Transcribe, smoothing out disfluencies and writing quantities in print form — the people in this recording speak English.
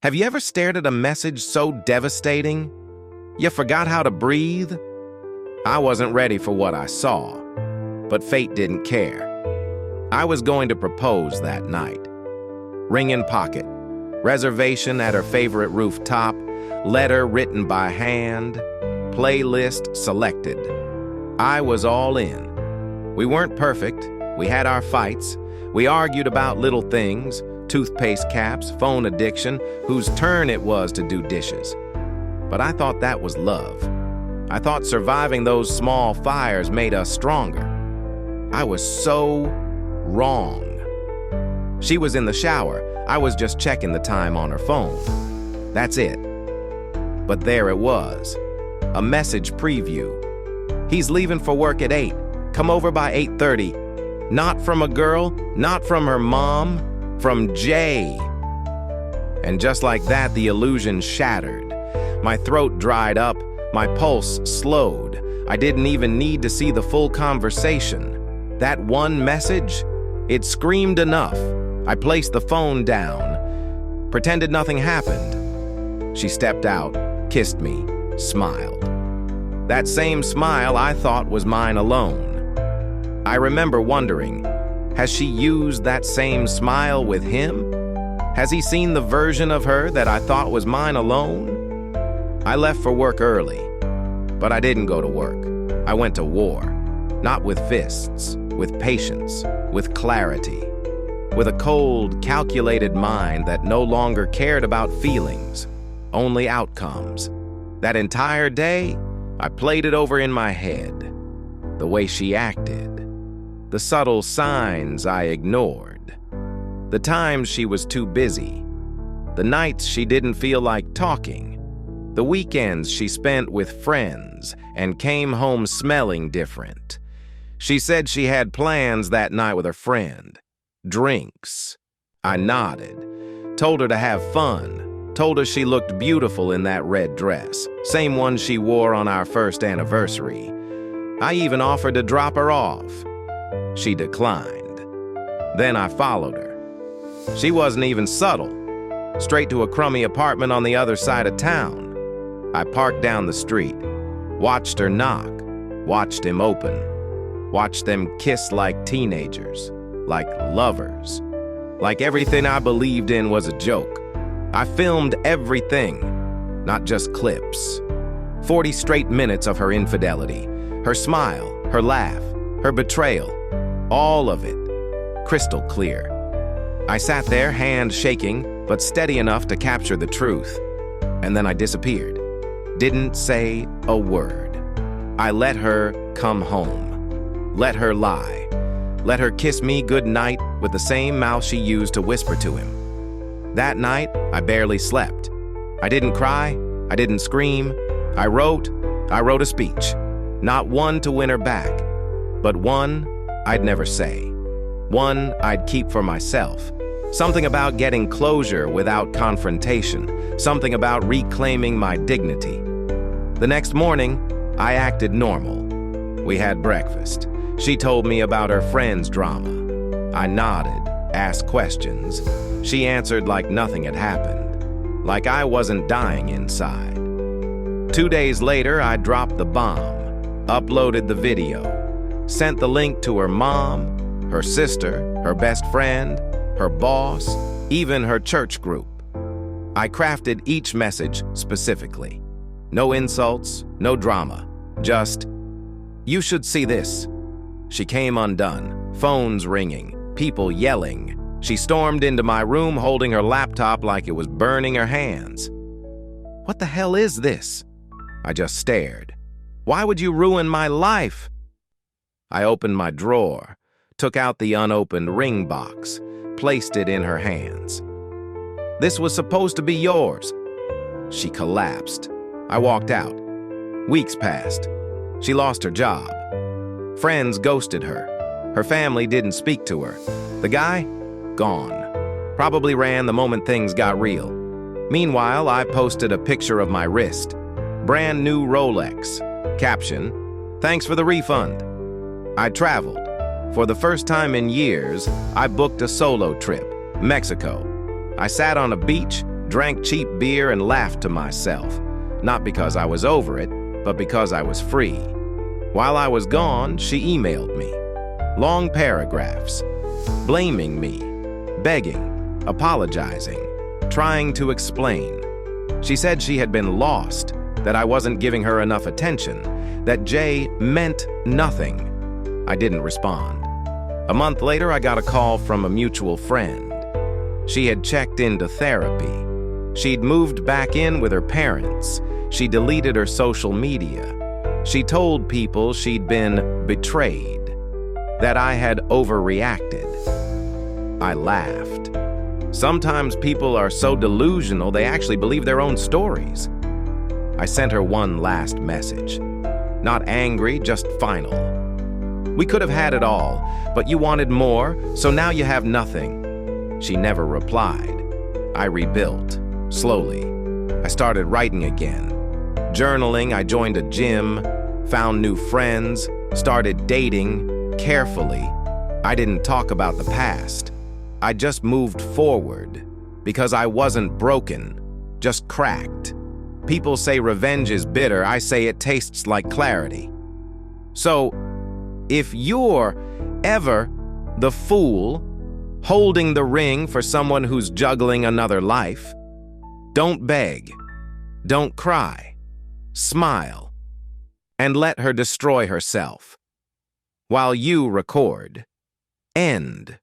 Have you ever stared at a message so devastating you forgot how to breathe? I wasn't ready for what I saw, but fate didn't care. I was going to propose that night. Ring in pocket, reservation at her favorite rooftop, letter written by hand, playlist selected. I was all in. We weren't perfect. We had our fights. We argued about little things, toothpaste caps, phone addiction, whose turn it was to do dishes. But I thought that was love. I thought surviving those small fires made us stronger. I was so wrong. She was in the shower. I was just checking the time on her phone. That's it. But there it was. A message preview. He's leaving for work at 8. Come over by 8:30. Not from a girl, not from her mom, from Jay. And just like that, the illusion shattered. My throat dried up, my pulse slowed. I didn't even need to see the full conversation. That one message, it screamed enough. I placed the phone down, pretended nothing happened. She stepped out, kissed me, smiled. That same smile I thought was mine alone. I remember wondering, has she used that same smile with him? Has he seen the version of her that I thought was mine alone? I left for work early, but I didn't go to work. I went to war, not with fists, with patience, with clarity, with a cold, calculated mind that no longer cared about feelings, only outcomes. That entire day, I played it over in my head. The way she acted, the subtle signs I ignored, the times she was too busy, the nights she didn't feel like talking, the weekends she spent with friends and came home smelling different. She said she had plans that night with her friend. Drinks. I nodded, told her to have fun, told her she looked beautiful in that red dress, same one she wore on our first anniversary. I even offered to drop her off. She declined. Then I followed her. She wasn't even subtle. Straight to a crummy apartment on the other side of town. I parked down the street, watched her knock, watched him open, watched them kiss like teenagers, like lovers, like everything I believed in was a joke. I filmed everything, not just clips. 40 straight minutes of her infidelity, her smile, her laugh, her betrayal, all of it, crystal clear. I sat there, hand shaking, but steady enough to capture the truth. And then I disappeared. Didn't say a word. I let her come home. Let her lie. Let her kiss me goodnight with the same mouth she used to whisper to him. That night, I barely slept. I didn't cry. I didn't scream. I wrote a speech. Not one to win her back, but one I'd never say. One I'd keep for myself. Something about getting closure without confrontation. Something about reclaiming my dignity. The next morning, I acted normal. We had breakfast. She told me about her friend's drama. I nodded, asked questions. She answered like nothing had happened, like I wasn't dying inside. 2 days later, I dropped the bomb, uploaded the video, sent the link to her mom, her sister, her best friend, her boss, even her church group. I crafted each message specifically. No insults, no drama, just, "You should see this." She came undone, phones ringing, people yelling. She stormed into my room holding her laptop like it was burning her hands. What the hell is this? I just stared. Why would you ruin my life? I opened my drawer, took out the unopened ring box, placed it in her hands. "This was supposed to be yours." She collapsed. I walked out. Weeks passed. She lost her job. Friends ghosted her. Her family didn't speak to her. The guy? Gone. Probably ran the moment things got real. Meanwhile, I posted a picture of my wrist. Brand new Rolex. Caption, "Thanks for the refund." I traveled. For the first time in years, I booked a solo trip, Mexico. I sat on a beach, drank cheap beer, and laughed to myself, not because I was over it, but because I was free. While I was gone, she emailed me. Long paragraphs, blaming me, begging, apologizing, trying to explain. She said she had been lost, that I wasn't giving her enough attention, that Jay meant nothing. I didn't respond. A month later, I got a call from a mutual friend. She had checked into therapy. She'd moved back in with her parents. She deleted her social media. She told people she'd been betrayed, that I had overreacted. I laughed. Sometimes people are so delusional they actually believe their own stories. I sent her one last message. Not angry, just final. We could have had it all, but you wanted more, so now you have nothing. She never replied. I rebuilt, slowly. I started writing again. Journaling, I joined a gym, found new friends, started dating, carefully. I didn't talk about the past. I just moved forward, because I wasn't broken, just cracked. People say revenge is bitter, I say it tastes like clarity. So, if you're ever the fool holding the ring for someone who's juggling another life, don't beg, don't cry, smile, and let her destroy herself. While you record, end.